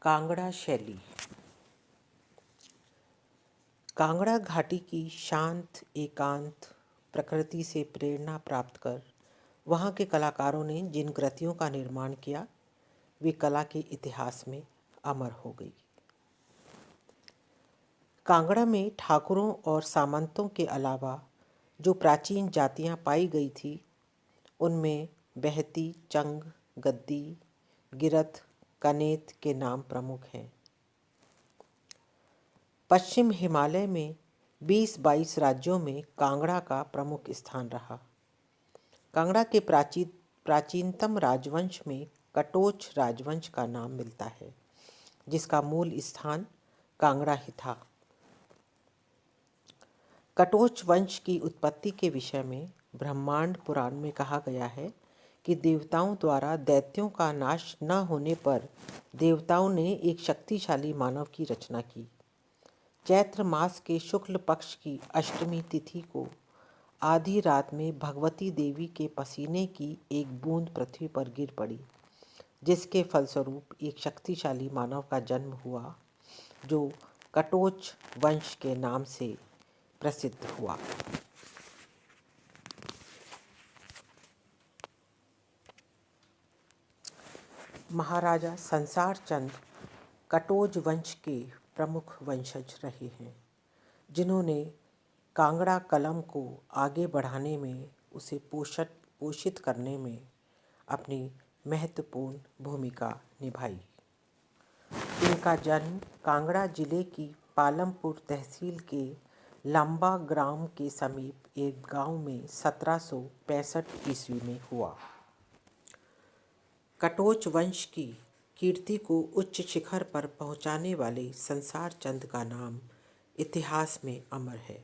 कांगड़ा शैली। कांगड़ा घाटी की शांत एकांत प्रकृति से प्रेरणा प्राप्त कर वहाँ के कलाकारों ने जिन कृतियों का निर्माण किया वे कला के इतिहास में अमर हो गई। कांगड़ा में ठाकुरों और सामंतों के अलावा जो प्राचीन जातियाँ पाई गई थी उनमें बेहती, चंग, गद्दी, गिरथ, कनेत के नाम प्रमुख हैं। पश्चिम हिमालय में 20-22 राज्यों में कांगड़ा का प्रमुख स्थान रहा। कांगड़ा के प्राचीनतम राजवंश में कटोच राजवंश का नाम मिलता है, जिसका मूल स्थान कांगड़ा ही था। कटोच वंश की उत्पत्ति के विषय में ब्रह्मांड पुराण में कहा गया है कि देवताओं द्वारा दैत्यों का नाश न होने पर देवताओं ने एक शक्तिशाली मानव की रचना की। चैत्र मास के शुक्ल पक्ष की अष्टमी तिथि को आधी रात में भगवती देवी के पसीने की एक बूंद पृथ्वी पर गिर पड़ी, जिसके फलस्वरूप एक शक्तिशाली मानव का जन्म हुआ जो कटोच वंश के नाम से प्रसिद्ध हुआ। महाराजा संसार चंद कटोच वंश के प्रमुख वंशज रहे हैं, जिन्होंने कांगड़ा कलम को आगे बढ़ाने में, उसे पोषित करने में अपनी महत्वपूर्ण भूमिका निभाई। इनका जन्म कांगड़ा जिले की पालमपुर तहसील के लंबा ग्राम के समीप एक गांव में 1765 ईस्वी में हुआ। कटोच वंश की कीर्ति को उच्च शिखर पर पहुंचाने वाले संसार चंद का नाम इतिहास में अमर है।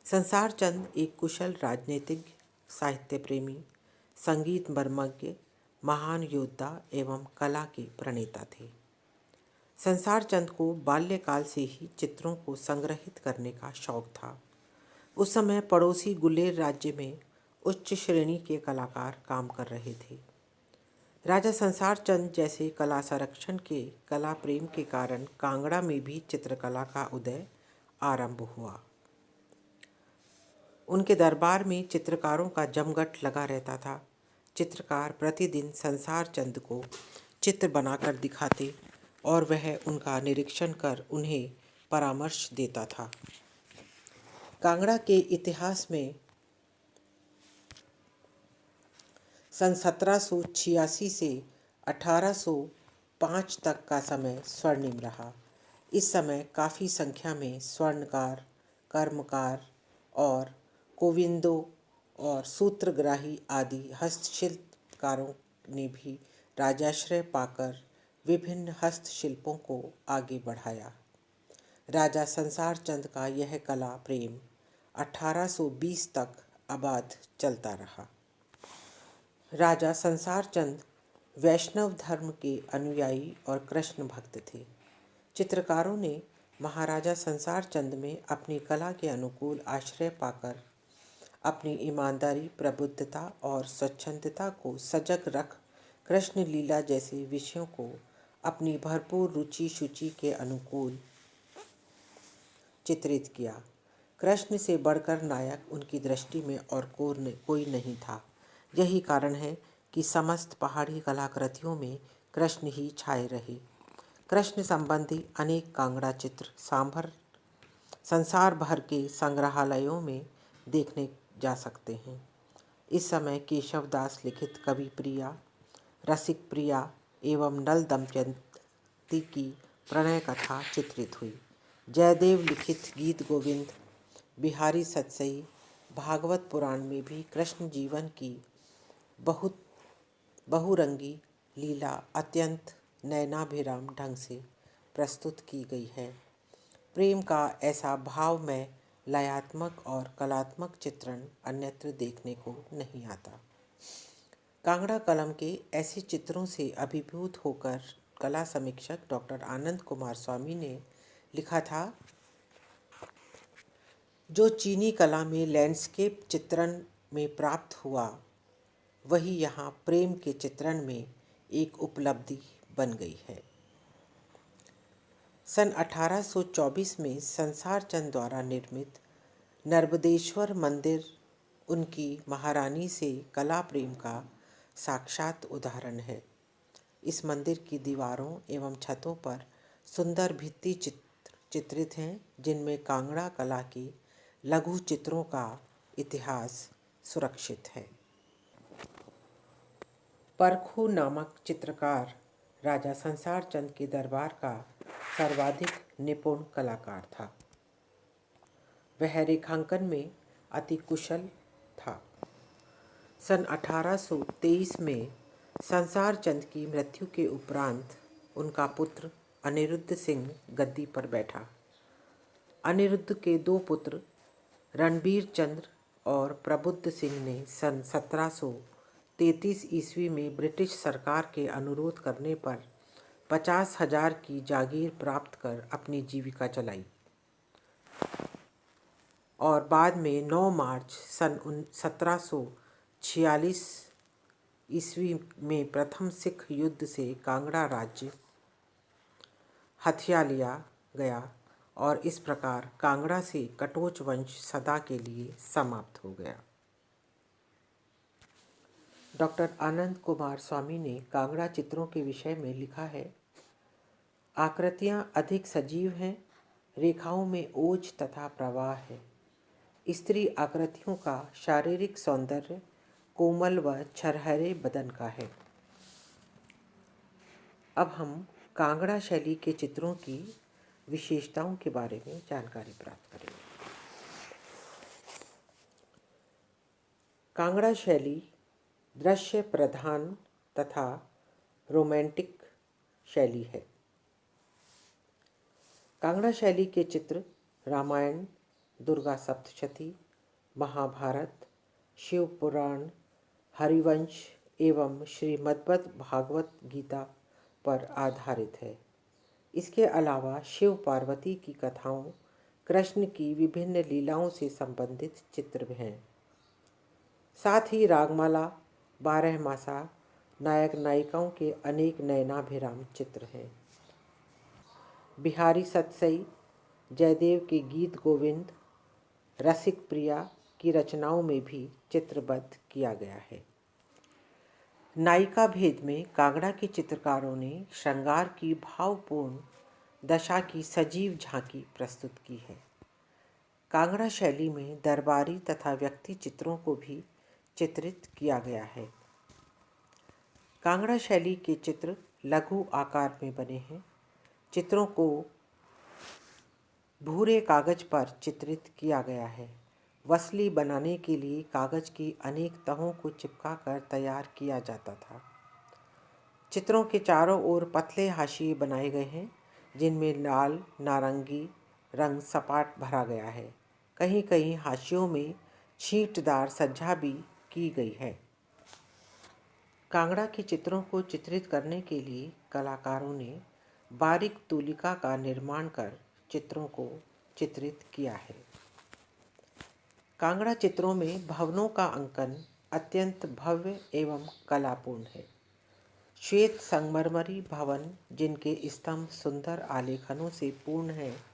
संसार चंद एक कुशल राजनीतिज्ञ, साहित्य प्रेमी, संगीत मर्मज्ञ, महान योद्धा एवं कला के प्रणेता थे। संसार चंद को बाल्यकाल से ही चित्रों को संग्रहित करने का शौक था। उस समय पड़ोसी गुलेर राज्य में उच्च श्रेणी के कलाकार काम कर रहे थे। राजा संसार चंद जैसे कला संरक्षण के कला प्रेम के कारण कांगड़ा में भी चित्रकला का उदय आरंभ हुआ। उनके दरबार में चित्रकारों का जमघट लगा रहता था। चित्रकार प्रतिदिन संसार चंद को चित्र बनाकर दिखाते और वह उनका निरीक्षण कर उन्हें परामर्श देता था। कांगड़ा के इतिहास में सन 1786 से 1805 तक का समय स्वर्णिम रहा। इस समय काफ़ी संख्या में स्वर्णकार, कर्मकार और कोविंदों और सूत्रग्राही आदि हस्तशिल्पकारों ने भी राजाश्रय पाकर विभिन्न हस्तशिल्पों को आगे बढ़ाया। राजा संसार चंद का यह कला प्रेम 1820 तक आबाद चलता रहा। राजा संसार चंद वैष्णव धर्म के अनुयायी और कृष्ण भक्त थे। चित्रकारों ने महाराजा संसार चंद में अपनी कला के अनुकूल आश्रय पाकर अपनी ईमानदारी, प्रबुद्धता और स्वच्छंदता को सजग रख कृष्ण लीला जैसे विषयों को अपनी भरपूर रुचि शुचि के अनुकूल चित्रित किया। कृष्ण से बढ़कर नायक उनकी दृष्टि में और कोई नहीं था। यही कारण है कि समस्त पहाड़ी कलाकृतियों में कृष्ण ही छाए रहे। कृष्ण संबंधी अनेक कांगड़ा चित्र संसार भर के संग्रहालयों में देखने जा सकते हैं। इस समय केशवदास लिखित कवि प्रिया, रसिक प्रिया एवं नल दमयंती की प्रणय कथा चित्रित हुई। जयदेव लिखित गीत गोविंद, बिहारी सतसई, भागवत पुराण में भी कृष्ण जीवन की बहुरंगी लीला अत्यंत नयनाभिराम ढंग से प्रस्तुत की गई है। प्रेम का ऐसा भावमय, लयात्मक और कलात्मक चित्रण अन्यत्र देखने को नहीं आता। कांगड़ा कलम के ऐसे चित्रों से अभिभूत होकर कला समीक्षक डॉक्टर आनंद कुमार स्वामी ने लिखा था, जो चीनी कला में लैंडस्केप चित्रण में प्राप्त हुआ वही यहाँ प्रेम के चित्रण में एक उपलब्धि बन गई है। सन 1824 में संसार चंद द्वारा निर्मित नर्मदेश्वर मंदिर उनकी महारानी से कला प्रेम का साक्षात उदाहरण है। इस मंदिर की दीवारों एवं छतों पर सुंदर भित्ति चित्र चित्रित हैं, जिनमें कांगड़ा कला के लघु चित्रों का इतिहास सुरक्षित है। परखू नामक चित्रकार राजा संसार चंद के दरबार का सर्वाधिक निपुण कलाकार था। वह रेखांकन में अति कुशल था। सन 1823 में संसार चंद की मृत्यु के उपरांत उनका पुत्र अनिरुद्ध सिंह गद्दी पर बैठा। अनिरुद्ध के दो पुत्र रणबीर चंद्र और प्रबुद्ध सिंह ने सन 1733 ईस्वी में ब्रिटिश सरकार के अनुरोध करने पर 50,000 की जागीर प्राप्त कर अपनी जीविका चलाई और बाद में 9 मार्च सन 1746 ईस्वी में प्रथम सिख युद्ध से कांगड़ा राज्य हथिया लिया गया और इस प्रकार कांगड़ा से कटोच वंश सदा के लिए समाप्त हो गया। डॉक्टर आनंद कुमार स्वामी ने कांगड़ा चित्रों के विषय में लिखा है, आकृतियाँ अधिक सजीव हैं, रेखाओं में ओज तथा प्रवाह है। स्त्री आकृतियों का शारीरिक सौंदर्य कोमल व छरहरे बदन का है। अब हम कांगड़ा शैली के चित्रों की विशेषताओं के बारे में जानकारी प्राप्त करेंगे। कांगड़ा शैली दृश्य प्रधान तथा रोमांटिक शैली है। कांगड़ा शैली के चित्र रामायण, दुर्गा सप्तशती, महाभारत, शिव पुराण, हरिवंश एवं श्रीमद् भागवत गीता पर आधारित है। इसके अलावा शिव पार्वती की कथाओं, कृष्ण की विभिन्न लीलाओं से संबंधित चित्र हैं। साथ ही रागमाला, 12 मासा, नायक नायिकाओं के अनेक नयनाभिराम चित्र हैं। बिहारी सतसई, जयदेव के गीत गोविंद, रसिक प्रिया की रचनाओं में भी चित्रबद्ध किया गया है। नायिका भेद में कांगड़ा के चित्रकारों ने श्रृंगार की भावपूर्ण दशा की सजीव झांकी प्रस्तुत की है। कांगड़ा शैली में दरबारी तथा व्यक्ति चित्रों को भी चित्रित किया गया है। कांगड़ा शैली के चित्र लघु आकार में बने हैं। चित्रों को भूरे कागज पर चित्रित किया गया है। वसली बनाने के लिए कागज की अनेक तहों को चिपकाकर तैयार किया जाता था। चित्रों के चारों ओर पतले हाशिए बनाए गए हैं, जिनमें लाल नारंगी रंग सपाट भरा गया है। कहीं कहीं हाशियों में छींटदार सज्जा भी की गई है। कांगड़ा के चित्रों को चित्रित करने के लिए कलाकारों ने बारीक तूलिका का निर्माण कर चित्रों को चित्रित किया है। कांगड़ा चित्रों में भवनों का अंकन अत्यंत भव्य एवं कलापूर्ण है। श्वेत संगमरमरी भवन, जिनके स्तंभ सुंदर आलेखनों से पूर्ण हैं,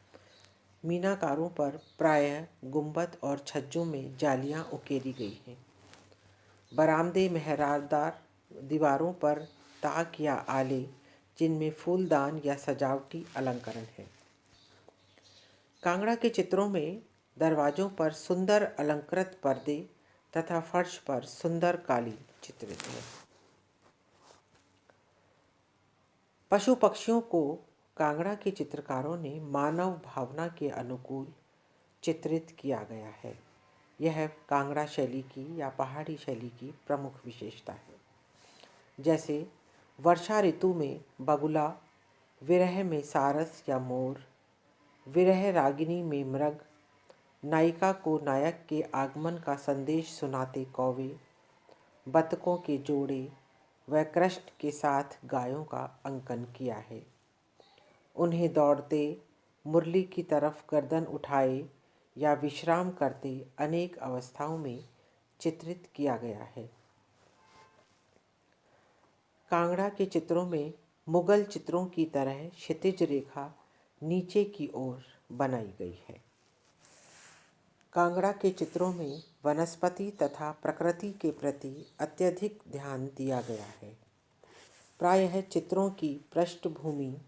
मीनाकारों पर प्रायः गुंबद और छज्जों में जालियां उकेरी गई हैं। बरामदे मेहराबदार दीवारों पर ताक या आले, जिनमें फूलदान या सजावटी अलंकरण है। कांगड़ा के चित्रों में दरवाजों पर सुंदर अलंकृत पर्दे तथा फर्श पर सुंदर कालीन चित्रित है। पशु पक्षियों को कांगड़ा के चित्रकारों ने मानव भावना के अनुकूल चित्रित किया गया है। यह कांगड़ा शैली की या पहाड़ी शैली की प्रमुख विशेषता है। जैसे वर्षा ऋतु में बगुला, विरह में सारस या मोर, विरह रागिनी में मृग, नायिका को नायक के आगमन का संदेश सुनाते कौवे, बतकों के जोड़े व कृष्ण के साथ गायों का अंकन किया है। उन्हें दौड़ते, मुरली की तरफ गर्दन उठाए या विश्राम करते अनेक अवस्थाओं में चित्रित किया गया है। कांगड़ा के चित्रों में मुगल चित्रों की तरह क्षितिज रेखा नीचे की ओर बनाई गई है। कांगड़ा के चित्रों में वनस्पति तथा प्रकृति के प्रति अत्यधिक ध्यान दिया गया है। प्रायः चित्रों की पृष्ठभूमि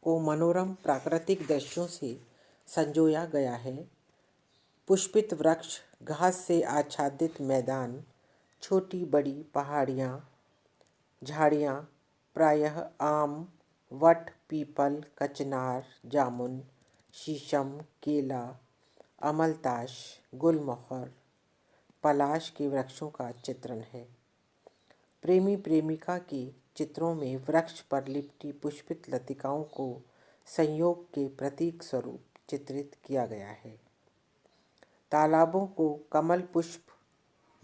को मनोरम प्राकृतिक दृश्यों से संजोया गया है। पुष्पित वृक्ष, घास से आच्छादित मैदान, छोटी बड़ी पहाड़ियाँ, झाड़ियाँ, प्रायः आम, वट, पीपल, कचनार, जामुन, शीशम, केला, अमलताश, गुलमोहर, पलाश के वृक्षों का चित्रण है। प्रेमी प्रेमिका के चित्रों में वृक्ष पर लिपटी पुष्पित लतिकाओं को संयोग के प्रतीक स्वरूप चित्रित किया गया है। तालाबों को कमल पुष्प,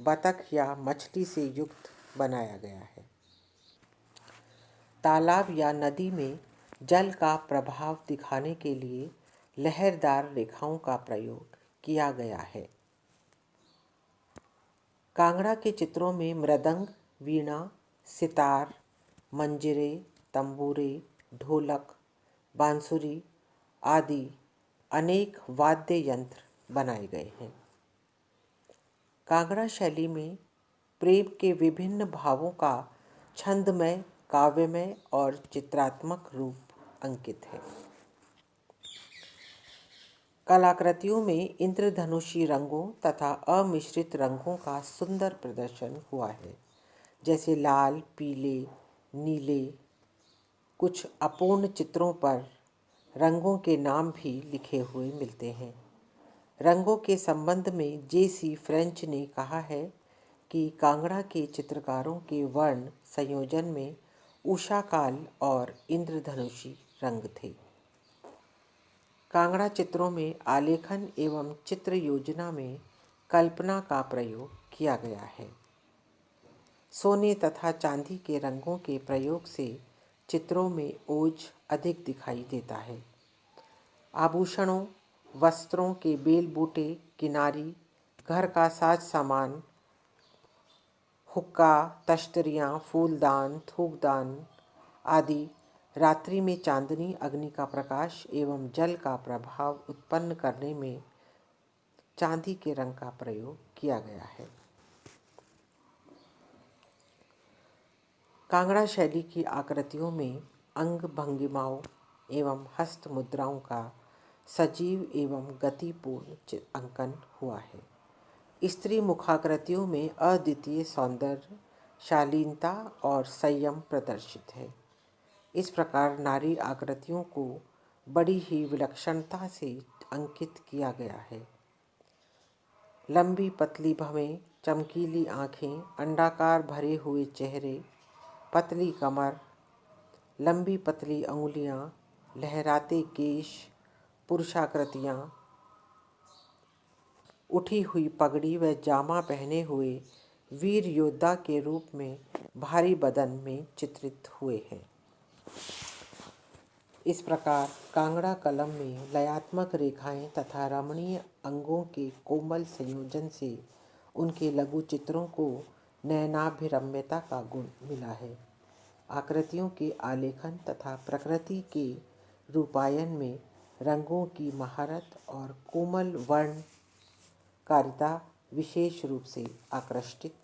बतख या मछली से युक्त बनाया गया है। तालाब या नदी में जल का प्रभाव दिखाने के लिए लहरदार रेखाओं का प्रयोग किया गया है। कांगड़ा के चित्रों में मृदंग, वीणा, सितार, मंजीरे, तंबूरे, ढोलक, बांसुरी आदि अनेक वाद्य यंत्र बनाए गए हैं। कांगड़ा शैली में प्रेम के विभिन्न भावों का छंदमय, काव्यमय और चित्रात्मक रूप अंकित है। कलाकृतियों में इंद्रधनुषी रंगों तथा अमिश्रित रंगों का सुंदर प्रदर्शन हुआ है, जैसे लाल, पीले, नीले। कुछ अपूर्ण चित्रों पर रंगों के नाम भी लिखे हुए मिलते हैं। रंगों के संबंध में J.C. फ्रेंच ने कहा है कि कांगड़ा के चित्रकारों के वर्ण संयोजन में उषाकाल और इंद्रधनुषी रंग थे। कांगड़ा चित्रों में आलेखन एवं चित्र योजना में कल्पना का प्रयोग किया गया है। सोने तथा चांदी के रंगों के प्रयोग से चित्रों में ओज अधिक दिखाई देता है। आभूषणों, वस्त्रों के बेल बूटे, किनारी, घर का साज सामान, हुक्का, तश्तरियाँ, फूलदान, थूकदान आदि रात्रि में चांदनी, अग्नि का प्रकाश एवं जल का प्रभाव उत्पन्न करने में चांदी के रंग का प्रयोग किया गया है। कांगड़ा शैली की आकृतियों में अंग भंगिमाओं एवं हस्त मुद्राओं का सजीव एवं गतिपूर्ण अंकन हुआ है। स्त्री मुखाकृतियों में अद्वितीय सौंदर्य, शालीनता और संयम प्रदर्शित है। इस प्रकार नारी आकृतियों को बड़ी ही विलक्षणता से अंकित किया गया है। लंबी पतली भवें, चमकीली आँखें, अंडाकार भरे हुए चेहरे, पतली कमर, लंबी पतली अंगुलियां, लहराते केश, पुरुषाकृतियाँ, उठी हुई पगड़ी व जामा पहने हुए वीर योद्धा के रूप में भारी बदन में चित्रित हुए हैं। इस प्रकार कांगड़ा कलम में लयात्मक रेखाएं तथा रमणीय अंगों के कोमल संयोजन से उनके लघु चित्रों को नयनाभिरम्यता का गुण मिला है। आकृतियों के आलेखन तथा प्रकृति के रूपायन में रंगों की महारत और कोमल वर्णकारिता विशेष रूप से आकृष्टित